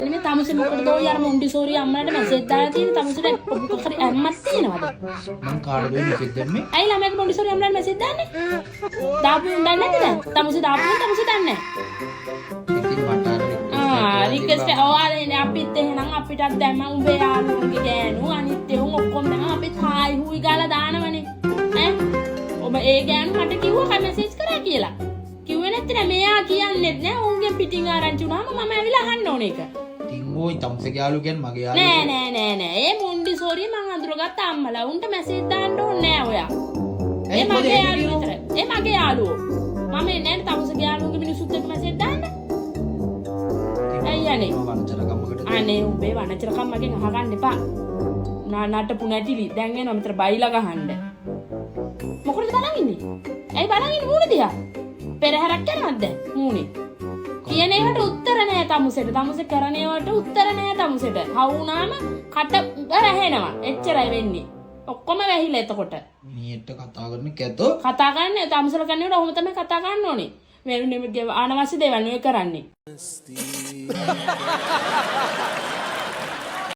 මේ තමුසේ මොකටද ඔය අර මොන්ටිසෝරි අම්මලාට මැසේජ් දාලා තියෙන්නේ තමුසේට ඔබ කරේ අම්මක් තියෙනවද? මං කාටද මැසේජ් දැම්මේ? ඇයි ළමයාට මොන්ටිසෝරි අම්මලාට මැසේජ් දාන්නේ? දාපු දන්නේ නැද්ද දැන්? තමුසේ දාපු තමුසේ දන්නේ නැහැ. රික්වෙස්ට් ඔයාලා අපිත් එහෙනම් අපිටත් දැම්ම උඹේ යාළුවෝගේ ගෑනු අනිත් ඒවා ඔක්කොම දැම්ම අපිත් හායි හුයි ගාලා දානවනේ. ඈ ඔබ ඒ ගෑනු මට කිව්වා කයි මැසේජ් කරා කියලා. කිව්වේ නැත්නම් මෙයා කියන්නේත් නෑ උන්ගේ පිටින් ආරංචි වුණාම මම ඇවිල්ලා අහන්න ඕන එක. ඉතින් ওই තමුසේ යාළුවෝ කියන්නේ මගේ යාළුවෝ. නෑ. ඒ මොන්ටිසෝරි මං අඳුරගත්ත අම්මලා උන්ට මැසේජ් දාන්න ඕනේ නෑ ඔයා. ඒ මගේ යාළුවෝ විතර. ඒ මගේ යාළුවෝ. මම එන්නේ නෑ තමුසේ යාළුවෝගේ මිනිස්සුත් එක්ක මැසේජ් දාන්න. අයියනේ. වංචනකම්මකට. අනේ උඹේ වනචරකම් මගෙන් අහගන්න එපා. නටපු නැටිලි දැන් එනවා මෙතන බයිලා ගහන්න. මොකටද බලන් ඉන්නේ? ඇයි බලන් ඉන්නේ මූණ දිහා? පෙරහැරක් කරනවද මූණේ? කියන ඒවට උත්තර නෑ තමුසෙට. තමුසේ කරන ඒවට උත්තර නෑ තමුසෙට. හවුනාම කට රැහෙනවා. එච්චරයි වෙන්නේ. ඔක්කොම වැහිලා එතකොට. මීට කතා කරන කැතෝ. කතා කරන්නේ තමුසල කරන්නේ ඔහොම තමයි කතා කරන්න ඕනේ. මේ අනවශ්‍ය දේවල් නෙවෙයි කරන්නේ.